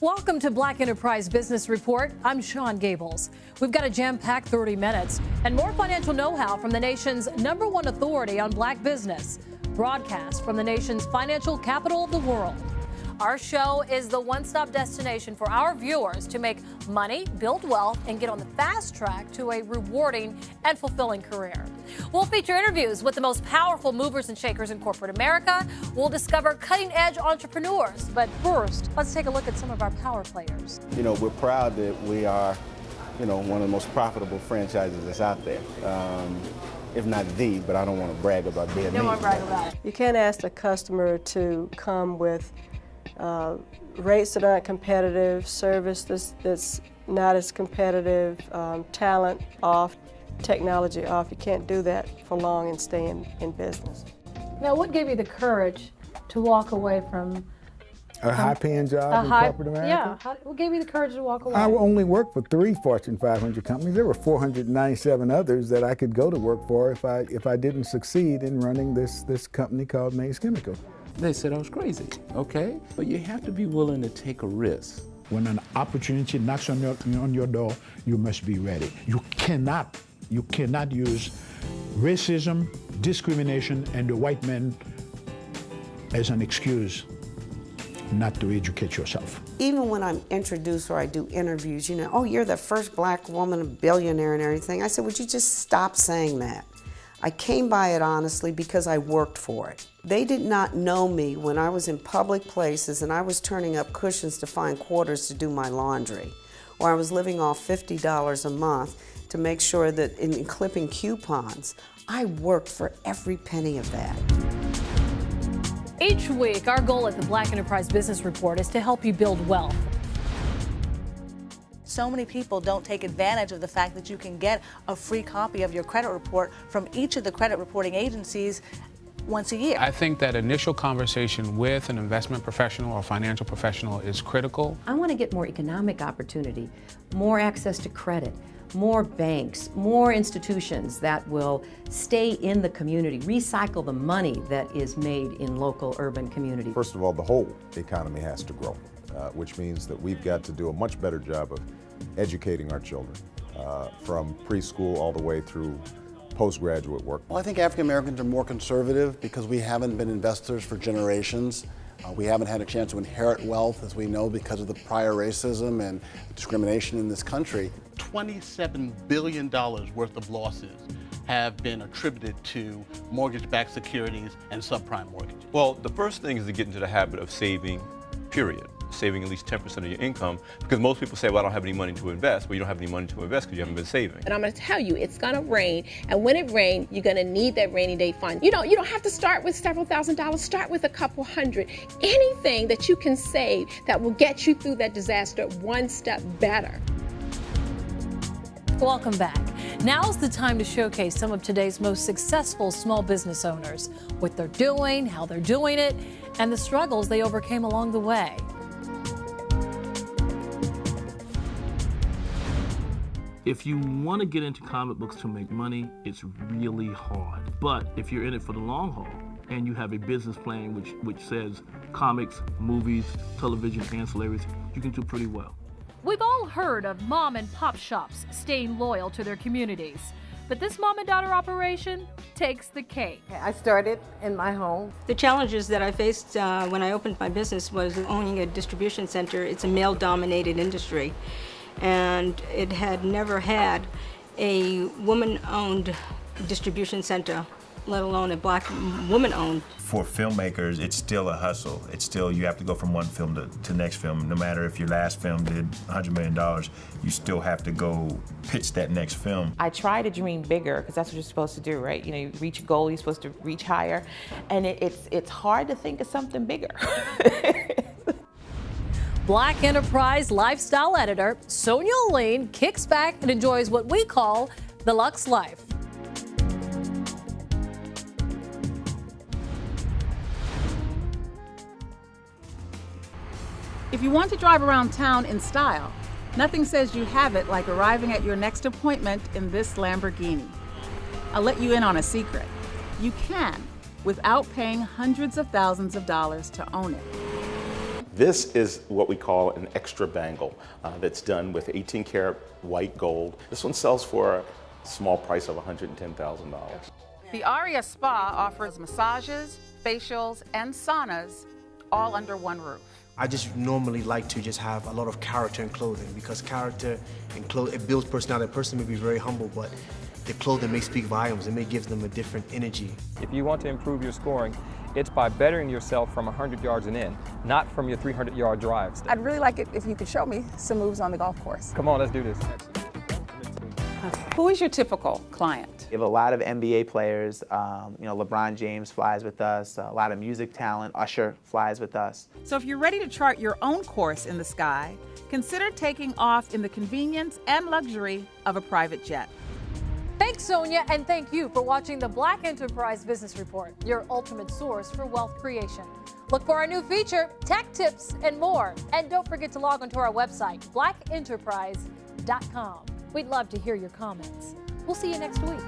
Welcome to Black Enterprise Business Report. I'm Sean Gables. We've got a jam-packed 30 minutes and more financial know-how from the nation's #1 authority on black business. Broadcast from the nation's financial capital of the world. Our show is the one-stop destination for our viewers to make money, build wealth, and get on the fast track to a rewarding and fulfilling career. We'll feature interviews with the most powerful movers and shakers in corporate America. We'll discover cutting-edge entrepreneurs. But first, let's take a look at some of our power players. You know, we're proud that we are, one of the most profitable franchises that's out there. If not the, but I don't want to brag about being me. Don't want to brag about it. You can't ask the customer to come with rates that aren't competitive, service that's not as competitive, talent off, technology off. You can't do that for long and stay in business. Now, what gave you the courage to walk away from a high-paying job in corporate America? Yeah, what gave you the courage to walk away? I only worked for 3 Fortune 500 companies. There were 497 others that I could go to work for if I didn't succeed in running this company called Mays Chemical. They said I was crazy, okay? But you have to be willing to take a risk. When an opportunity knocks on your door, you must be ready. You cannot use racism, discrimination, and the white man as an excuse not to educate yourself. Even when I'm introduced or I do interviews, oh, you're the first black woman billionaire and everything. I said, would you just stop saying that? I came by it honestly because I worked for it. They did not know me when I was in public places and I was turning up cushions to find quarters to do my laundry, or I was living off $50 a month to make sure that in clipping coupons, I worked for every penny of that. Each week, our goal at the Black Enterprise Business Report is to help you build wealth. So many people don't take advantage of the fact that you can get a free copy of your credit report from each of the credit reporting agencies once a year. I think that initial conversation with an investment professional or financial professional is critical. I want to get more economic opportunity, more access to credit, more banks, more institutions that will stay in the community, recycle the money that is made in local urban communities. First of all, the whole economy has to grow, which means that we've got to do a much better job of educating our children from preschool all the way through postgraduate work. Well, I think African Americans are more conservative because we haven't been investors for generations. We haven't had a chance to inherit wealth, as we know, because of the prior racism and discrimination in this country. $27 billion worth of losses have been attributed to mortgage-backed securities and subprime mortgages. Well, the first thing is to get into the habit of saving, period. Saving at least 10% of your income, because most people say, well, I don't have any money to invest. Well, you don't have any money to invest because you haven't been saving. And I'm going to tell you, it's going to rain, and when it rains, you're going to need that rainy day fund. You don't have to start with several $1,000s. Start with a couple hundred. Anything that you can save that will get you through that disaster one step better. Welcome back. Now's the time to showcase some of today's most successful small business owners, what they're doing, how they're doing it, and the struggles they overcame along the way. If you want to get into comic books to make money, it's really hard. But if you're in it for the long haul and you have a business plan which says comics, movies, television, ancillaries, you can do pretty well. We've all heard of mom and pop shops staying loyal to their communities. But this mom and daughter operation takes the cake. I started in my home. The challenges that I faced when I opened my business was owning a distribution center. It's a male-dominated industry. And it had never had a woman-owned distribution center, let alone a black woman-owned. For filmmakers, it's still a hustle. It's still, you have to go from one film to next film. No matter if your last film did $100 million, you still have to go pitch that next film. I try to dream bigger, because that's what you're supposed to do, right? You reach a goal, you're supposed to reach higher. And it's hard to think of something bigger. Black Enterprise lifestyle editor Sonia Lane kicks back and enjoys what we call the Lux Life. If you want to drive around town in style, nothing says you have it like arriving at your next appointment in this Lamborghini. I'll let you in on a secret. You can, without paying hundreds of thousands of dollars to own it. This is what we call an extra bangle that's done with 18 karat white gold. This one sells for a small price of $110,000. The Aria Spa offers massages, facials, and saunas all under one roof. I just normally like to just have a lot of character in clothing, because character in clothing, it builds personality. A person may be very humble, but the clothing may speak volumes. It may give them a different energy. If you want to improve your scoring, it's by bettering yourself from 100 yards and in, not from your 300-yard drives. I'd really like it if you could show me some moves on the golf course. Come on, let's do this. Who is your typical client? We have a lot of NBA players. LeBron James flies with us. A lot of music talent. Usher flies with us. So if you're ready to chart your own course in the sky, consider taking off in the convenience and luxury of a private jet. Thanks, Sonia, and thank you for watching the Black Enterprise Business Report, your ultimate source for wealth creation. Look for our new feature, tech tips, and more. And don't forget to log onto our website, blackenterprise.com. We'd love to hear your comments. We'll see you next week.